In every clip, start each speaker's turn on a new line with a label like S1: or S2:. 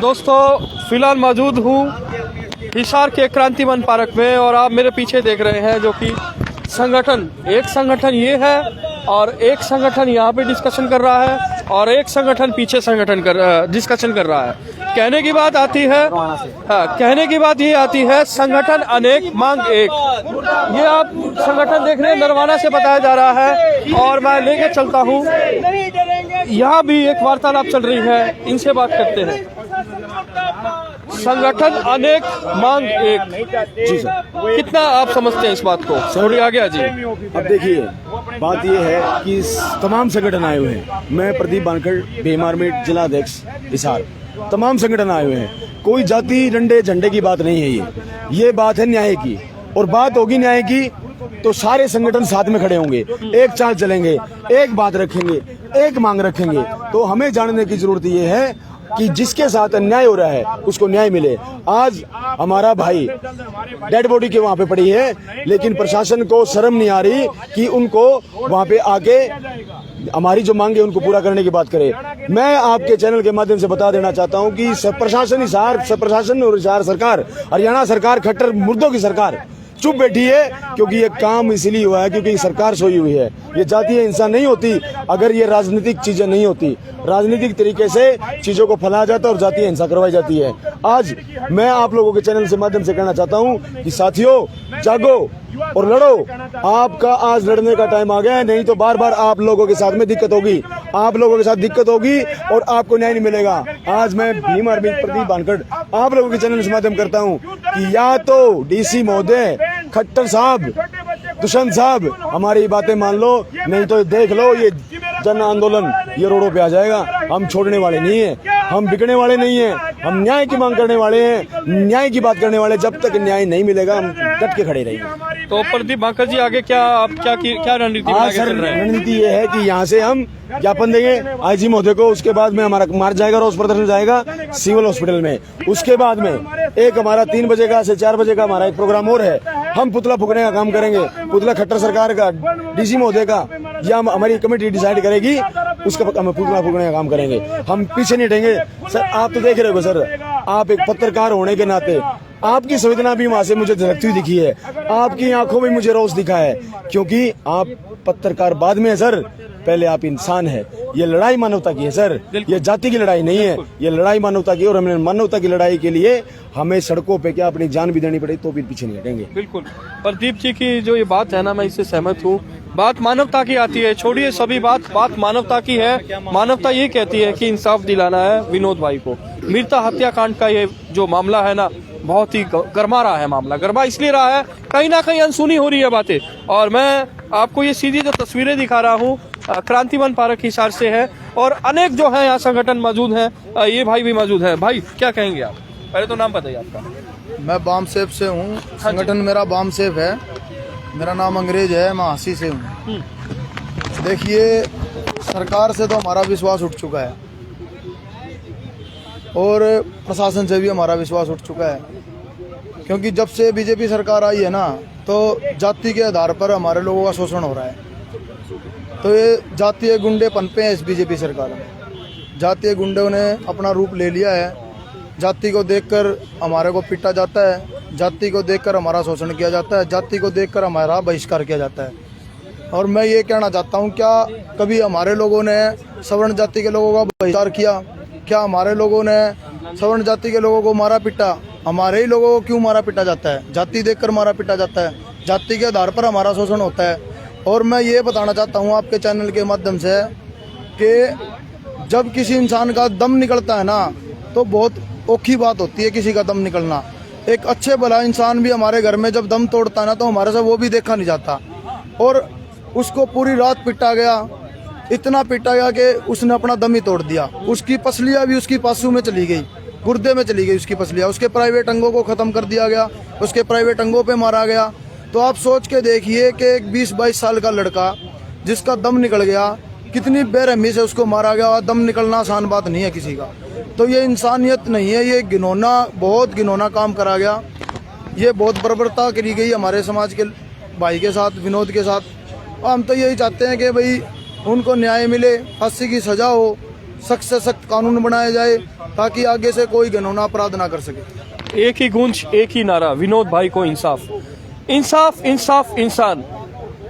S1: दोस्तों फिलहाल मौजूद हूँ हिसार के क्रांति वन पार्क में और आप मेरे पीछे देख रहे हैं जो कि संगठन, एक संगठन ये है और एक संगठन यहाँ पे डिस्कशन कर रहा है और एक संगठन पीछे डिस्कशन कर रहा है। कहने की बात आती है, कहने की बात ये आती है संगठन अनेक मांग एक। ये आप संगठन देख रहे हैं नरवाना से बताया जा रहा है और मैं लेके चलता हूँ। यहाँ भी एक वार्तालाप चल रही है, इनसे बात करते हैं। संगठन अनेक मांग एक।
S2: जी सर,
S1: कितना आप समझते हैं इस बात को? थोड़ी आ गया जी।
S2: अब देखिए बात यह है कि तमाम संगठन आए हुए हैं। मैं प्रदीप बानकर, भीम आर्मी जिला अध्यक्ष हिसार। तमाम संगठन आए हुए हैं। कोई जाति डंडे झंडे की बात नहीं है। ये बात है न्याय की, और बात होगी न्याय की तो सारे संगठन साथ में खड़े होंगे, एक चाल चलेंगे, एक बात रखेंगे, एक मांग रखेंगे। तो हमें जानने की जरूरत ये है कि जिसके साथ अन्याय हो रहा है उसको न्याय मिले। आज हमारा भाई डेड बॉडी के वहाँ पे पड़ी है, लेकिन प्रशासन को शर्म नहीं आ रही कि उनको वहाँ पे आके हमारी जो मांगे उनको पूरा करने की बात करे। मैं आपके चैनल के माध्यम से बता देना चाहता हूँ कि प्रशासन और हिसार सरकार, हरियाणा सरकार खट्टर मुर्दों की सरकार चुप बैठी है, क्योंकि ये काम इसलिए हुआ है क्योंकि सरकार सोई हुई है। ये जातीय हिंसा नहीं होती अगर ये राजनीतिक चीजें नहीं होती। राजनीतिक तरीके से चीजों को फैलाया जाता है और जातीय हिंसा करवाई जाती है। आज मैं आप लोगों के चैनल से माध्यम से कहना चाहता हूँ कि साथियों जागो और लड़ो। आपका आज लड़ने का टाइम आ गया है, नहीं तो बार बार आप लोगों के साथ में दिक्कत होगी, आप लोगों के साथ दिक्कत होगी और आपको न्याय नहीं मिलेगा। आज मैं भीम आर्मी प्रदीप बानकर आप लोगों के चैनल से माध्यम करता हूँ कि या तो डीसी महोदय, खट्टर साहब, दुष्यंत साहब हमारी बातें मान लो, नहीं तो देख लो ये जन आंदोलन ये रोडों पे आ जाएगा। हम छोड़ने वाले नहीं है, हम बिकने वाले नहीं है, हम न्याय की मांग करने वाले हैं, न्याय की बात करने वाले। जब तक न्याय नहीं मिलेगा हम डट के खड़े रहेंगे।
S1: तो प्रदीप बांकर जी आगे क्या आप क्या रणनीति बना के चल रहे हैं?
S2: रणनीति ये है कि यहाँ से हम ज्ञापन देंगे आईजी महोदय को, उसके बाद में हमारा मार्च जाएगा, रोज प्रदर्शन जाएगा सिविल हॉस्पिटल में। उसके बाद में एक हमारा 3 बजे का से 4 बजे का हमारा एक प्रोग्राम और है। हम पुतला फूकने का काम करेंगे, पुतला खट्टर सरकार का, डीसी महोदय का, या हमारी कमेटी डिसाइड करेगी उसका हम पुतला फूकने का काम करेंगे। हम पीछे नहीं हटेंगे। सर आप तो देख रहे हो सर, आप एक पत्रकार होने के नाते आपकी संवेदना भी वहां से मुझे झलकती हुई दिखी है, आपकी आंखों में मुझे रोष दिखा है, क्योंकि आप पत्रकार बाद में है सर, पहले आप इंसान है। ये लड़ाई मानवता की है सर, ये जाति की लड़ाई नहीं है, ये लड़ाई मानवता की। और हमें मानवता की लड़ाई के लिए हमें सड़कों पे क्या अपनी जान भी देनी पड़े तो भी पीछे नहीं हटेंगे।
S1: बिल्कुल प्रदीप जी की जो ये बात है ना, मैं इससे सहमत हूँ। बात मानवता की आती है, छोड़िए सभी बात मानवता की है। मानवता ये कहती है कि इंसाफ दिलाना है विनोद भाई को। मीरता हत्याकांड का ये जो मामला है ना, बहुत ही गरमा रहा है मामला। गरमा इसलिए रहा है, कहीं ना कहीं अनसुनी हो रही है बातें। और मैं आपको ये सीधी जो तस्वीरें दिखा रहा हूँ क्रांति वन पार्क हिसार से है और अनेक जो है यहाँ संगठन मौजूद हैं। ये भाई भी मौजूद है। भाई क्या कहेंगे आप? पहले तो नाम बताइए आपका।
S3: मैं बाम सेफ से हूँ, संगठन मेरा बाम सेफ है, मेरा नाम अंग्रेज है, मैं हांसी से हूँ। देखिए सरकार से तो हमारा विश्वास उठ चुका है और प्रशासन से भी हमारा विश्वास उठ चुका है, क्योंकि जब से बीजेपी सरकार आई है ना, तो जाति के आधार पर हमारे लोगों का शोषण हो रहा है। तो ये जातीय गुंडे पनपे हैं इस बीजेपी सरकार में। जातीय गुंडों ने अपना रूप ले लिया है। जाति को देखकर हमारे को पीटा जाता है, जाति को देखकर हमारा शोषण किया जाता है, जाति को देखकर हमारा बहिष्कार किया जाता है। और मैं ये कहना चाहता हूँ, क्या कभी हमारे लोगों ने सवर्ण जाति के लोगों का बहिष्कार किया? क्या हमारे लोगों ने सवर्ण जाति के लोगों को मारा पीटा? हमारे ही लोगों को क्यों मारा पीटा जाता है? जाति देखकर मारा पीटा जाता है, जाति के आधार पर हमारा शोषण होता है। और मैं ये बताना चाहता हूँ आपके चैनल के माध्यम से कि जब किसी इंसान का दम निकलता है ना, तो बहुत औखी बात होती है किसी का दम निकलना। एक अच्छे भला इंसान भी हमारे घर में जब दम तोड़ता है ना, तो हमारे से वो भी देखा नहीं जाता। और उसको पूरी रात पीटा गया, इतना पीटा गया कि उसने अपना दम ही तोड़ दिया। उसकी पसलियाँ भी उसकी पासू में चली गई, गुर्दे में चली गई उसकी पसलियाँ। उसके प्राइवेट अंगों को ख़त्म कर दिया गया, उसके प्राइवेट अंगों पे मारा गया। तो आप सोच के देखिए कि एक 20-22 साल का लड़का जिसका दम निकल गया, कितनी बेरहमी से उसको मारा गया। और दम निकलना आसान बात नहीं है किसी का। तो ये इंसानियत नहीं है, ये घिनौना, बहुत घिनौना काम करा गया। ये बहुत बर्बरता करी गई हमारे समाज के भाई के साथ, विनोद के साथ। हम तो यही चाहते हैं कि भाई उनको न्याय मिले, फांसी की सजा हो, सख्त से सख्त कानून बनाया जाए ताकि आगे से कोई घिनौना अपराध ना कर सके।
S1: एक ही गूंज, एक ही नारा, विनोद भाई को इंसाफ, इंसाफ, इंसाफ, इंसान।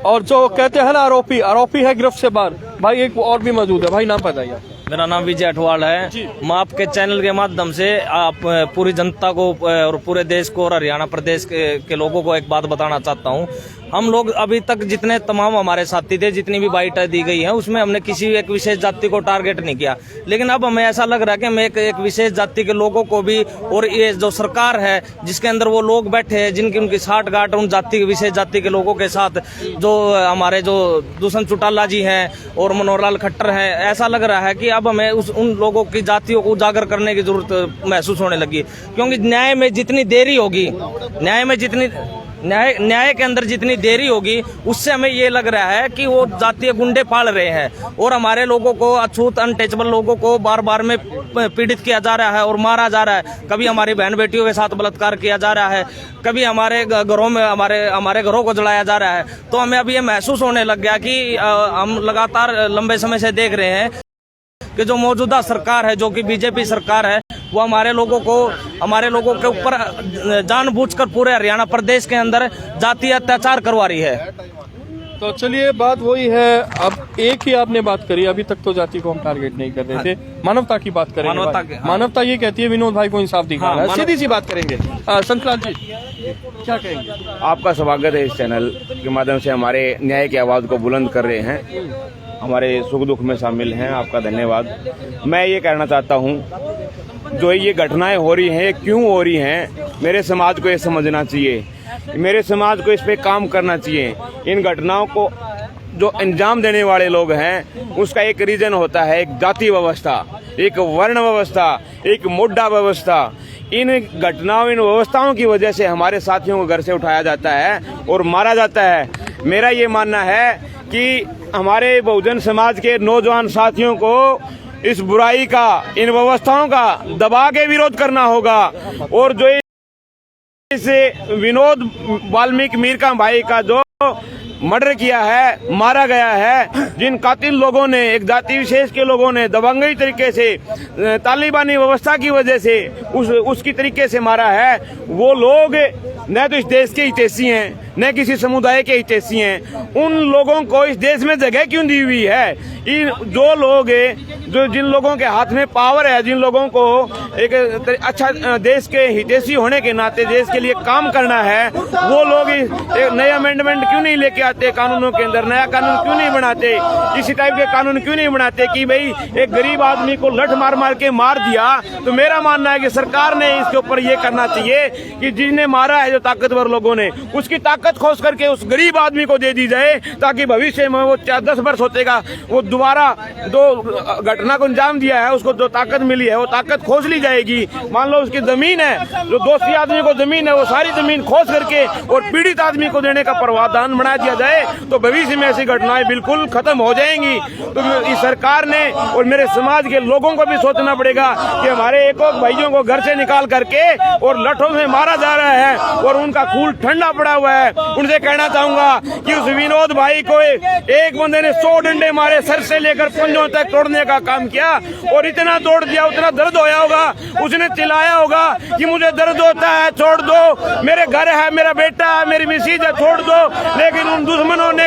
S1: और जो कहते हैं ना आरोपी, आरोपी है गिरफ्त से बाहर। भाई एक और भी मौजूद है, भाई नाम बताइए।
S4: मेरा नाम विजय अठवाल है। मैं आपके चैनल के माध्यम से आप पूरी जनता को और पूरे देश को और हरियाणा प्रदेश के लोगों को एक बात बताना चाहता हूं। हम लोग अभी तक जितने तमाम हमारे साथी थे, जितनी भी बाइट दी गई है, उसमें हमने किसी एक विशेष जाति को टारगेट नहीं किया। लेकिन अब हमें ऐसा लग रहा है कि हम एक विशेष जाति के लोगों को भी, और ये जो सरकार है जिसके अंदर वो लोग बैठे हैं जिनकी उनकी साठ गांठ उन जाति विशेष जाति के लोगों के साथ, जो हमारे जो दुष्यंत चौटाला जी हैं और मनोहर लाल खट्टर हैं, ऐसा लग रहा है कि अब हमें उन लोगों की जातियों को उजागर करने की जरूरत महसूस होने लगी। क्योंकि न्याय में जितनी देरी होगी, न्याय के अंदर जितनी देरी होगी, उससे हमें ये लग रहा है कि वो जातीय गुंडे पाल रहे हैं और हमारे लोगों को, अछूत अनटचेबल लोगों को बार बार में पीड़ित किया जा रहा है और मारा जा रहा है। कभी हमारी बहन बेटियों के साथ बलात्कार किया जा रहा है, कभी हमारे घरों में हमारे घरों को जलाया जा रहा है। तो हमें अब ये महसूस होने लग गया कि हम लगातार लंबे समय से देख रहे हैं कि जो मौजूदा सरकार है, जो कि बीजेपी सरकार है, वो हमारे लोगों के ऊपर जानबूझकर पूरे हरियाणा प्रदेश के अंदर जातीय अत्याचार करवा रही है।
S1: तो चलिए, बात वही है। अब एक ही आपने बात करी, अभी तक तो जाति को हम टारगेट नहीं कर रहे थे, मानवता की बात करेंगे। मानवता ये कहती है विनोद भाई को इंसाफ दिखाना है। सीधी सी बात करेंगे। संतलाल जी क्या कहेंगे?
S5: आपका स्वागत है इस चैनल के माध्यम से हमारे न्याय की आवाज को बुलंद कर रहे हैं, हमारे सुख दुख में शामिल हैं। आपका धन्यवाद। मैं ये कहना चाहता हूँ, जो ये घटनाएं हो रही हैं, क्यों हो रही हैं, मेरे समाज को ये समझना चाहिए, मेरे समाज को इस पे काम करना चाहिए। इन घटनाओं को जो अंजाम देने वाले लोग हैं, उसका एक रीजन होता है, एक जाति व्यवस्था, एक वर्ण व्यवस्था, एक मुद्दा व्यवस्था। इन घटनाओं, इन व्यवस्थाओं की वजह से हमारे साथियों को घर से उठाया जाता है और मारा जाता है। मेरा ये मानना है कि हमारे बहुजन समाज के नौजवान साथियों को इस बुराई का, इन व्यवस्थाओं का दबा के विरोध करना होगा। और जो इसे विनोद वाल्मीकि मीरका भाई का जो मर्डर किया है, मारा गया है, जिन कातिल लोगों ने, एक जाति विशेष के लोगों ने दबंगई तरीके से, तालिबानी व्यवस्था की वजह से उसकी तरीके से मारा है, वो लोग न तो इस देश के हितैषी हैं, न किसी समुदाय के हितैषी हैं। उन लोगों को इस देश में जगह क्यों दी हुई है? इन जो लोग, जो जिन लोगों के हाथ में पावर है, जिन लोगों को एक अच्छा देश के हितैषी होने के नाते देश के लिए काम करना है, वो लोग एक नए अमेंडमेंट क्यों नहीं लेके आते कानूनों के अंदर? नया कानून क्यों नहीं बनाते? इसी टाइप के कानून क्यों नहीं बनाते कि भाई एक गरीब आदमी को लठ मार मार के मार दिया? तो मेरा मानना है कि सरकार ने इसके ऊपर ये करना चाहिए कि जिसने मारा है, जो ताकतवर लोगों ने, उसकी ताकत खोज करके उस गरीब आदमी को दे दी जाए, ताकि भविष्य में वो 10 वर्ष होतेगा, वो दोबारा जो घटना को अंजाम दिया है, उसको जो ताकत मिली है, वो ताकत खोज ली जाएगी। मान लो उसकी जमीन है, जो दोषी आदमी को जमीन है, वो सारी जमीन खोज करके और पीड़ित आदमी को देने का प्रावधान बना दिया जाए, तो भविष्य में ऐसी घटनाएं बिल्कुल खत्म हो जाएंगी। तो इस सरकार ने और मेरे समाज के लोगों को भी सोचना पड़ेगा कि हमारे एक भाइयों को घर से निकाल करके और लठों से मारा जा रहा है और उनका खून ठंडा पड़ा हुआ है। उनसे कहना चाहूंगा कि उस विनोद भाई को एक बंदे ने 100 डंडे मारे, सर से लेकर पंजों तक तोड़ने का काम किया, और इतना तोड़ दिया, उतना दर्द होया होगा, उसने चिल्लाया होगा कि मुझे दर्द होता है, छोड़ दो, मेरे घर है, मेरा बेटा है, मेरी मिसेज है, छोड़ दो। लेकिन उन दुश्मनों ने,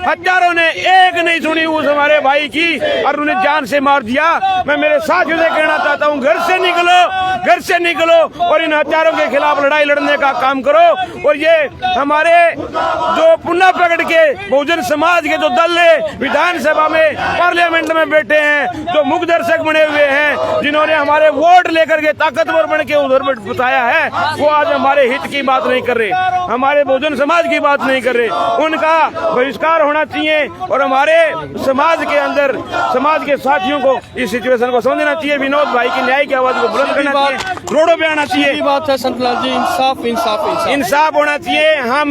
S5: हजारों ने एक नहीं सुनी उस हमारे भाई की और उन्हें जान से मार दिया। मैं मेरे साथियों से कहना चाहता हूँ, घर से निकलो, घर से निकलो और इन हत्यारों के खिलाफ लड़ाई लड़ने का काम करो। और ये हमारे जो पुनः प्रकट के बहुजन समाज के जो दल है, विधानसभा में, पार्लियामेंट में बैठे हैं, जो मुख दर्शक बने हुए हैं, जिन्होंने हमारे वोट लेकर के ताकतवर बन के उधर बताया है, वो आज हमारे हित की बात नहीं कर रहे, हमारे बहुजन समाज की बात नहीं कर रहे। उनका बहिष्कार होना चाहिए और हमारे समाज के अंदर, समाज के साथियों को इस सिचुएशन को समझना चाहिए। विनोद भाई की न्याय की आवाज को बुलंद करना चाहिए, रोडों पे आना चाहिए।
S1: बात है संतलाल जी, इंसाफ इंसाफ इंसाफ
S5: इंसाफ होना चाहिए। हम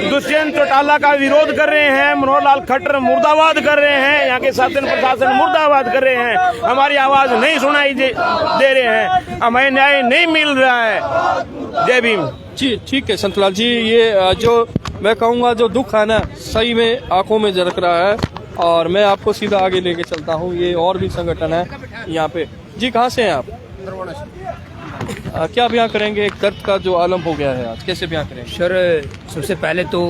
S5: दुष्यंत चौटाला का विरोध कर रहे हैं, मनोहर लाल खट्टर मुर्दाबाद कर रहे हैं, यहाँ के शासन प्रशासन मुर्दाबाद कर रहे हैं, हमारी आवाज नहीं सुनाई दे रहे हैं, हमें न्याय नहीं मिल रहा है। जय भीम
S1: जी। ठीक है संतलाल जी, ये जो मैं कहूँगा जो दुख है ना, सही में आंखों में झलक रहा है। और मैं आपको सीधा आगे लेके चलता हूँ। ये और भी संगठन है यहाँ पे। जी कहाँ से हैं आप? क्या बयां करेंगे एक दर्द का जो आलम हो गया है आज, कैसे बयां करेंगे?
S6: सर सबसे पहले तो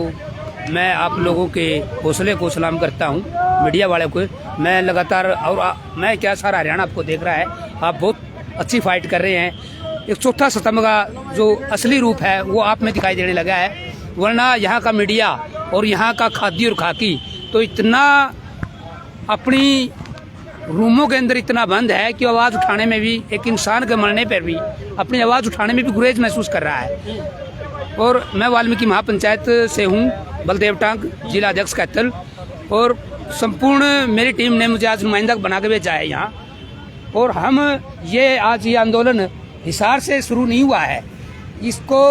S6: मैं आप लोगों के हौसले को सलाम करता हूं, मीडिया वाले को। मैं लगातार मैं क्या सारा हरियाणा आपको देख रहा है, आप बहुत अच्छी फाइट कर रहे हैं। एक चौथा सितंबर का जो असली रूप है वो आप में दिखाई देने लगा है, वरना यहाँ का मीडिया और यहाँ का खादी और खाकी तो इतना अपनी रूमों के अंदर इतना बंद है कि आवाज़ उठाने में भी, एक इंसान के मरने पर भी अपनी आवाज़ उठाने में भी गुरेज महसूस कर रहा है। और मैं वाल्मीकि महापंचायत से हूँ, बलदेव टांग जिला अध्यक्ष कैथल, और संपूर्ण मेरी टीम ने मुझे आज नुमाइंदा बना के भेजा है यहाँ। और हम ये आज ये आंदोलन हिसार से शुरू नहीं हुआ है, इसको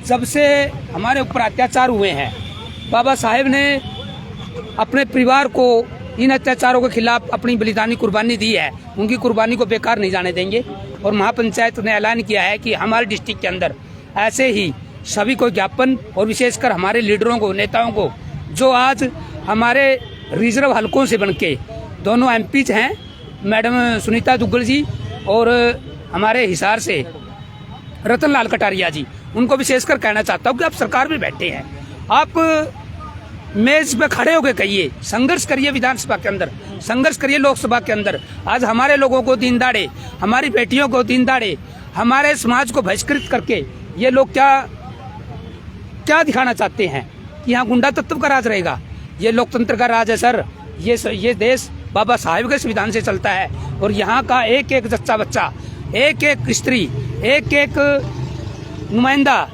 S6: जब से हमारे ऊपर अत्याचार हुए हैं, बाबा साहेब ने अपने परिवार को इन अत्याचारों के खिलाफ अपनी बलिदानी कुर्बानी दी है, उनकी कुर्बानी को बेकार नहीं जाने देंगे। और महापंचायत ने ऐलान किया है कि हमारे डिस्ट्रिक्ट के अंदर ऐसे ही सभी को ज्ञापन, और विशेषकर हमारे लीडरों को, नेताओं को, जो आज हमारे रिजर्व हलकों से बनके दोनों एमपीज हैं, मैडम सुनीता दुग्गल जी और हमारे हिसार से रतन लाल कटारिया जी, उनको विशेषकर कहना चाहता हूँ कि आप सरकार में बैठे हैं, आप मेज पे खड़े होकर कहिए, संघर्ष करिए, विधानसभा के अंदर संघर्ष करिए, लोकसभा के अंदर। आज हमारे लोगों को दिन दाड़े, हमारी बेटियों को दिन दाड़े, हमारे समाज को बहिष्कृत करके ये लोग क्या दिखाना चाहते हैं कि यहाँ गुंडा तत्व का राज रहेगा? ये लोकतंत्र का राज है सर। ये देश बाबा साहेब के संविधान से चलता है, और यहाँ का एक एक जच्चा बच्चा, एक एक स्त्री, एक एक नुमाइंदा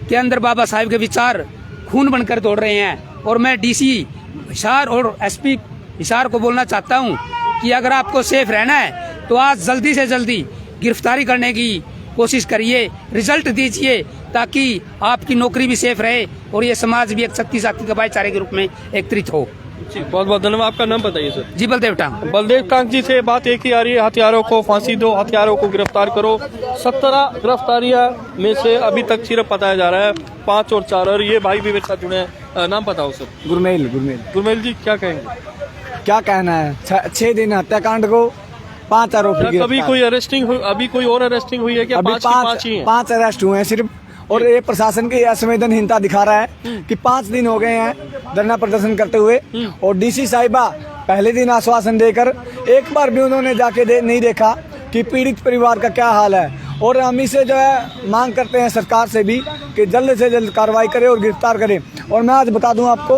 S6: के अंदर बाबा साहेब के विचार खून बनकर दौड़ रहे हैं। और मैं डीसी हिसार और एसपी हिसार को बोलना चाहता हूं कि अगर आपको सेफ रहना है तो आज जल्दी से जल्दी गिरफ्तारी करने की कोशिश करिए, रिजल्ट दीजिए, ताकि आपकी नौकरी भी सेफ रहे और ये समाज भी एक शक्तिशाली के भाईचारे के रूप में एकत्रित हो।
S1: जी बहुत बहुत धन्यवाद। आपका नाम बताइए सर?
S6: जी बलदेव टांग।
S1: बलदेव टांग जी से बात एक ही आ रही है, हथियारों को फांसी दो, हथियारों को गिरफ्तार करो। 17 गिरफ्तारियां में से अभी तक सिर्फ बताया जा रहा है 5 और 4, और ये भाई भी मेरे साथ जुड़े हैं। नाम बताओ सर? गुरमेल जी, क्या कहेंगे?
S2: क्या कहना है, 6 दिन हत्याकांड को 5 आरोपी।
S1: कभी कोई अरेस्टिंग हुई? अभी कोई और अरेस्टिंग हुई है क्या? 5 ही हैं।
S2: 5 अरेस्ट हुए हैं सिर्फ, और ये प्रशासन की असंवेदनहीनता दिखा रहा है कि 5 दिन हो गए हैं धरना प्रदर्शन करते हुए, और डीसी साहिबा पहले दिन आश्वासन देकर एक बार भी उन्होंने जाके नहीं देखा कि पीड़ित परिवार का क्या हाल है। और हम इसे जो है मांग करते हैं सरकार से भी कि जल्द से जल्द कार्रवाई करे और गिरफ्तार करे। और मैं आज बता दूं आपको,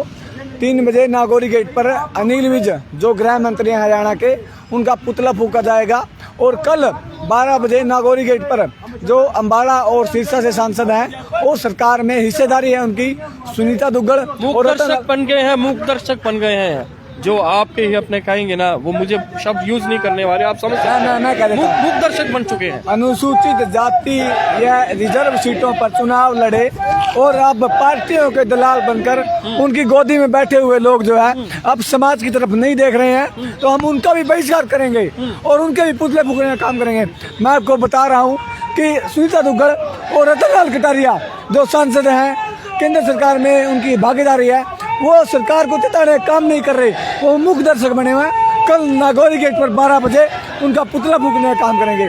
S2: 3 बजे नागौरी गेट पर अनिल विज जो गृह मंत्री हैं हरियाणा के, उनका पुतला फूंका जाएगा। और कल 12 बजे नागौरी गेट पर जो अम्बाड़ा और सिरसा से सांसद हैं, वो सरकार में हिस्सेदारी है उनकी, सुनीता दुग्गल और
S1: दर्शक बन गए हैं, मूक दर्शक बन गए हैं। जो आपके ही अपने कहेंगे ना, वो मुझे शब्द यूज नहीं करने वाले, आप समझ सकते हैं। मूक दर्शक बन चुके हैं।
S2: अनुसूचित जाति या रिजर्व सीटों पर चुनाव लड़े और अब पार्टियों के दलाल बनकर उनकी गोदी में बैठे हुए लोग जो है अब समाज की तरफ नहीं देख रहे हैं, तो हम उनका भी बहिष्कार करेंगे और उनके भी पुतले फूकने का काम करेंगे। मैं आपको बता रहा हूँ कि सुनीता दुग्गल और रतन लाल कटारिया जो सांसद हैं, केंद्र सरकार में उनकी भागीदारी है, वो सरकार को चिताने काम नहीं कर रहे, वो मुख्य दर्शक बने हुए हैं। कल नागौरी गेट पर 12 बजे उनका पुतला फूकने का काम करेंगे,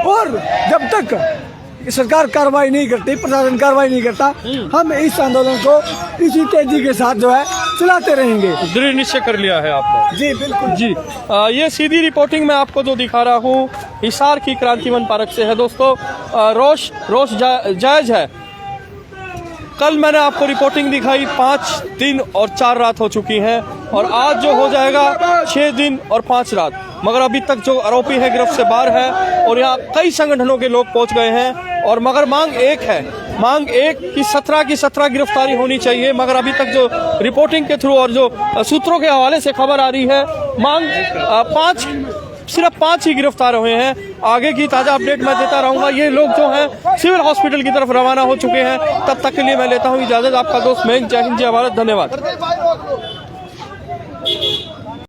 S2: और जब तक सरकार कार्रवाई नहीं करती, प्रशासन कार्रवाई नहीं करता, हम इस आंदोलन को इसी तेजी के साथ जो है चलाते रहेंगे।
S1: दृढ़ निश्चय कर लिया है आपने?
S2: जी बिल्कुल
S1: जी। ये सीधी रिपोर्टिंग मैं आपको जो दिखा रहा हूँ हिसार की क्रांतिवन पार्क से है दोस्तों। रोष जायज है। कल मैंने आपको रिपोर्टिंग दिखाई, 5 दिन और 4 रात हो चुकी हैं, और आज जो हो जाएगा 6 दिन और 5 रात। मगर अभी तक जो आरोपी है गिरफ्त से बाहर है, और यहाँ कई संगठनों के लोग पहुंच गए हैं। और मगर मांग एक है, मांग एक कि 17 की 17 गिरफ्तारी होनी चाहिए। मगर अभी तक जो रिपोर्टिंग के थ्रू और जो सूत्रों के हवाले से खबर आ रही है, मांग सिर्फ 5 ही गिरफ्तार हुए हैं। आगे की ताज़ा अपडेट मैं देता रहूंगा। ये लोग जो हैं सिविल हॉस्पिटल की तरफ रवाना हो चुके हैं। तब तक के लिए मैं लेता हूं इजाज़त। आपका दोस्त मैं, जय हिंद, जय भारत, धन्यवाद।